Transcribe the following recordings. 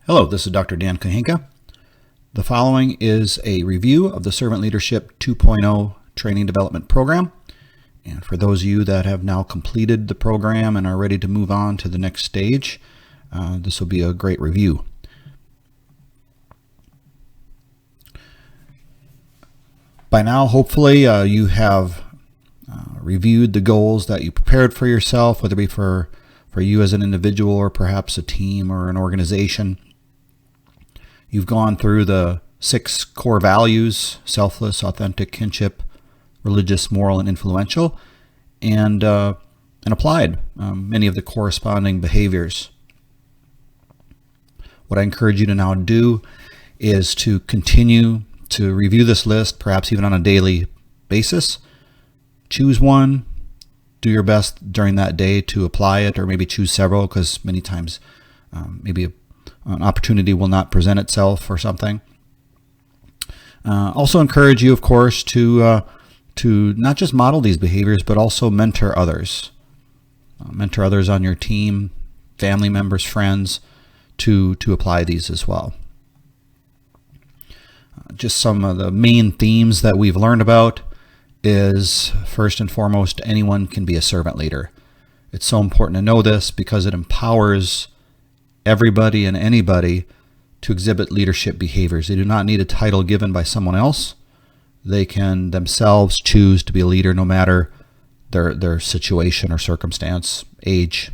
Hello, this is Dr. Dan Kahinka. The following is a review of the Servant Leadership 2.0 Training Development Program. And for those of you that have now completed the program and are ready to move on to the next stage, this will be a great review. By now, hopefully, you have reviewed the goals that you prepared for yourself, whether it be for you as an individual or perhaps a team or an organization. You've gone through the 6 core values: selfless, authentic, kinship, religious, moral, and influential, and applied many of the corresponding behaviors. What I encourage you to now do is to continue to review this list, perhaps even on a daily basis. Choose one, do your best during that day to apply it, or maybe choose several, because many times maybe an opportunity will not present itself or something. Also encourage you, of course, to not just model these behaviors, but also mentor others. Mentor others on your team, family members, friends, to apply these as well. Just some of the main themes that we've learned about is, first and foremost, anyone can be a servant leader. It's so important to know this because it empowers everybody and anybody to exhibit leadership behaviors. They do not need a title given by someone else. They can themselves choose to be a leader no matter their situation or circumstance, age,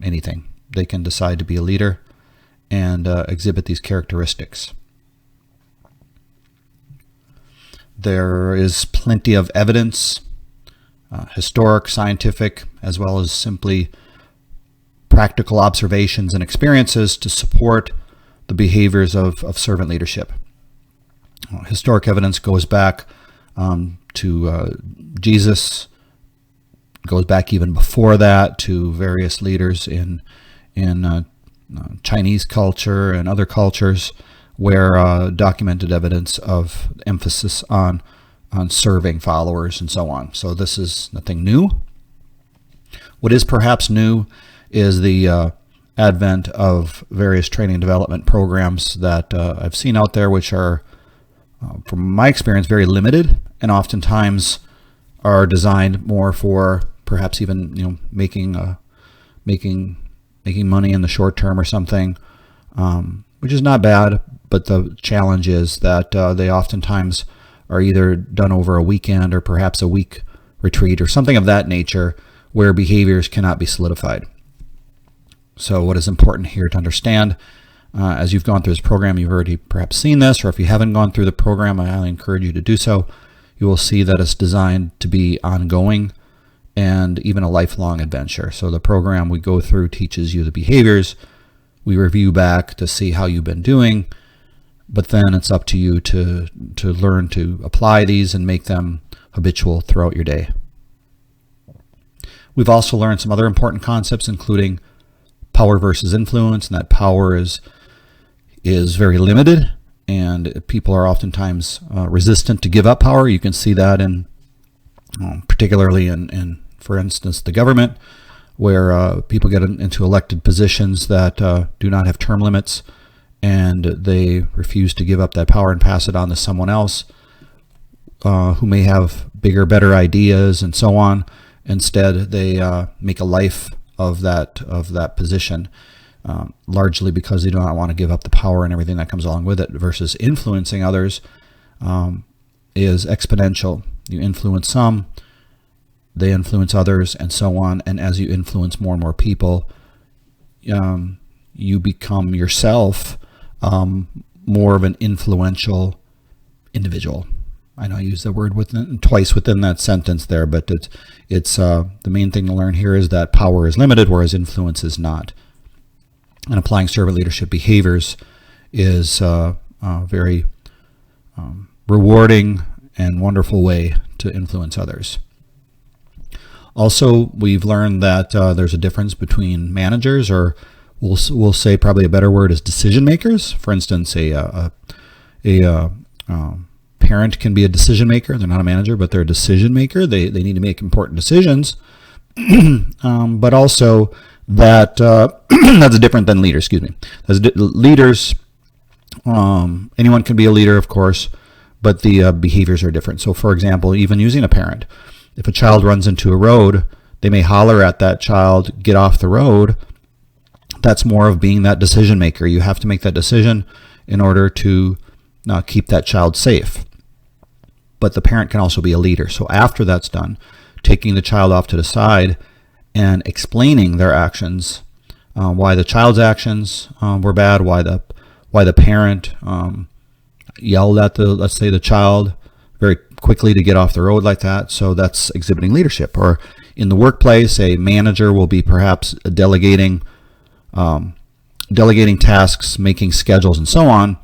anything. They can decide to be a leader and exhibit these characteristics. There is plenty of evidence, historic, scientific, as well as simply practical observations and experiences to support the behaviors of servant leadership. Historic evidence goes back to Jesus, goes back even before that to various leaders in Chinese culture and other cultures where documented evidence of emphasis on serving followers and so on. So this is nothing new. What is perhaps new is the advent of various training and development programs that I've seen out there, which are, from my experience, very limited and oftentimes are designed more for perhaps even making money in the short term or something, which is not bad. But the challenge is that they oftentimes are either done over a weekend or perhaps a week retreat or something of that nature where behaviors cannot be solidified. So what is important here to understand, as you've gone through this program, you've already perhaps seen this, or if you haven't gone through the program, I highly encourage you to do so. You will see that it's designed to be ongoing and even a lifelong adventure. So the program we go through teaches you the behaviors. We review back to see how you've been doing, but then it's up to you to learn to apply these and make them habitual throughout your day. We've also learned some other important concepts, including power versus influence, and that power is very limited, and people are oftentimes resistant to give up power. You can see that in particularly in, for instance, the government, where people get into elected positions that do not have term limits, and they refuse to give up that power and pass it on to someone else who may have bigger, better ideas and so on. Instead, they make a life of that position, largely because they do not want to give up the power and everything that comes along with it, versus influencing others is exponential. You influence some, they influence others, and so on. And as you influence more and more people, you become yourself more of an influential individual. I know I used the word twice within that sentence there, but it's the main thing to learn here is that power is limited, whereas influence is not. And applying servant leadership behaviors is a very rewarding and wonderful way to influence others. Also, we've learned that there's a difference between managers, or we'll say probably a better word is decision makers. For instance, a parent can be a decision maker. They're not a manager, but they're a decision maker. They need to make important decisions, but also that that's different than leaders. Excuse me. Leaders, anyone can be a leader, of course, but the behaviors are different. So, for example, even using a parent, if a child runs into a road, they may holler at that child, "Get off the road." That's more of being that decision maker. You have to make that decision in order to keep that child safe. But the parent can also be a leader. So after that's done, taking the child off to the side and explaining their actions, why the child's actions were bad, why the parent yelled at let's say the child very quickly to get off the road like that. So that's exhibiting leadership. Or in the workplace, a manager will be perhaps delegating tasks, making schedules, and so on,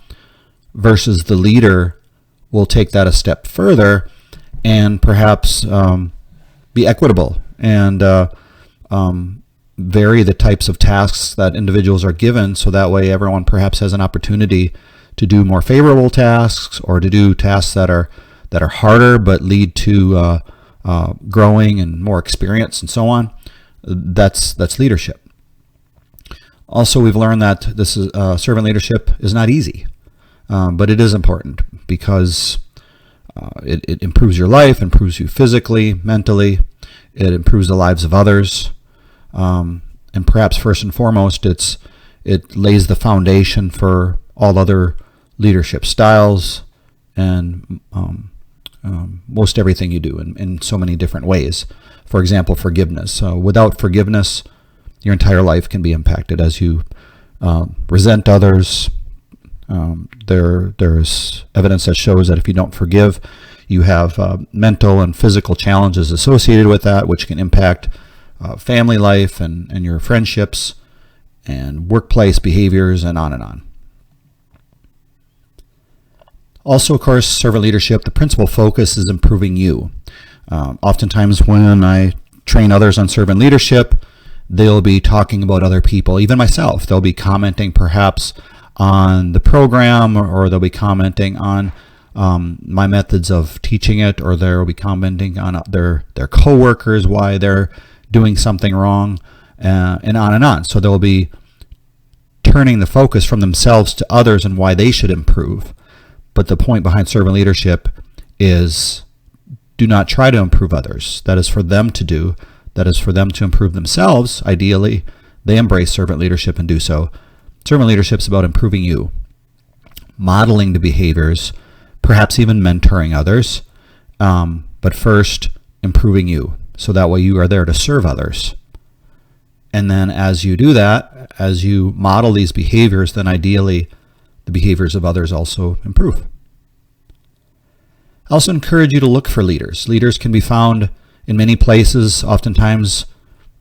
versus the leader will take that a step further and perhaps be equitable and vary the types of tasks that individuals are given, so that way everyone perhaps has an opportunity to do more favorable tasks or to do tasks that are harder but lead to growing and more experience and so on. That's leadership. Also, we've learned that this is servant leadership is not easy, but it is important because it improves your life, improves you physically, mentally. It improves the lives of others, and perhaps first and foremost, it lays the foundation for all other leadership styles and most everything you do in so many different ways. For example, forgiveness. Without forgiveness, your entire life can be impacted as you resent others. There's evidence that shows that if you don't forgive, you have mental and physical challenges associated with that, which can impact family life and your friendships and workplace behaviors and on and on. Also, of course, servant leadership, the principal focus is improving you. Oftentimes when I train others on servant leadership, they'll be talking about other people, even myself. They'll be commenting perhaps on the program, or they'll be commenting on my methods of teaching it, or they'll be commenting on their coworkers, why they're doing something wrong, and on and on. So they'll be turning the focus from themselves to others and why they should improve. But the point behind servant leadership is do not try to improve others. That is for them to do. That is for them to improve themselves. Ideally, they embrace servant leadership and do so. Servant leadership is about improving you, modeling the behaviors, perhaps even mentoring others, but first improving you, so that way you are there to serve others. And then as you do that, as you model these behaviors, then ideally the behaviors of others also improve. I also encourage you to look for leaders. Leaders can be found in many places. Oftentimes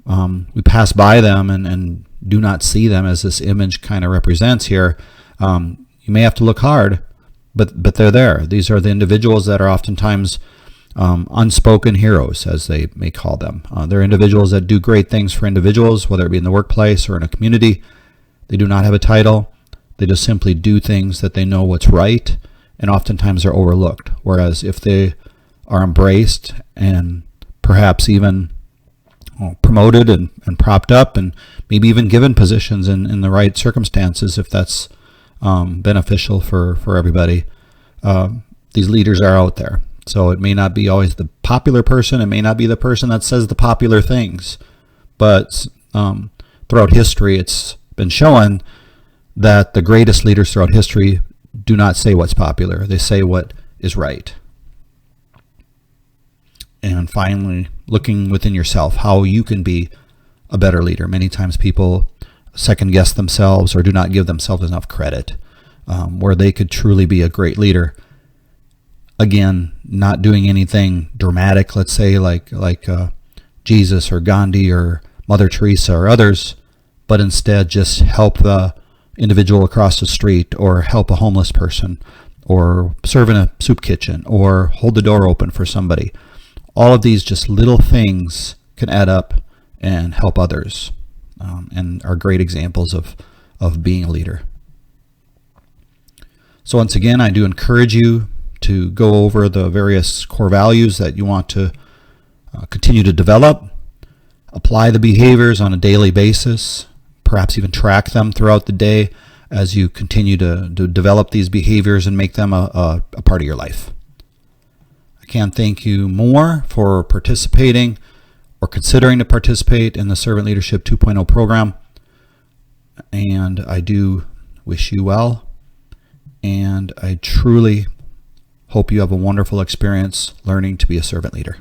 we pass by them and do not see them, as this image kind of represents here. You may have to look hard, but they're there. These are the individuals that are oftentimes unspoken heroes, as they may call them. They're individuals that do great things for individuals, whether it be in the workplace or in a community. They do not have a title. They just simply do things that they know what's right, and oftentimes are overlooked. Whereas if they are embraced and perhaps even promoted and propped up, and maybe even given positions in the right circumstances, if that's beneficial for everybody, these leaders are out there. So it may not be always the popular person. It may not be the person that says the popular things. But throughout history, it's been shown that the greatest leaders throughout history do not say what's popular. They say what is right. And finally, looking within yourself, how you can be a better leader. Many times people second guess themselves or do not give themselves enough credit, where they could truly be a great leader. Again, not doing anything dramatic, let's say like Jesus or Gandhi or Mother Teresa or others, but instead just help the individual across the street, or help a homeless person, or serve in a soup kitchen, or hold the door open for somebody. All of these just little things can add up and help others, and are great examples of being a leader. So once again, I do encourage you to go over the various core values that you want to continue to develop. apply the behaviors on a daily basis, perhaps even track them throughout the day as you continue to develop these behaviors and make them a part of your life. I can't thank you more for participating or considering to participate in the Servant Leadership 2.0 program. And I do wish you well. And I truly hope you have a wonderful experience learning to be a servant leader.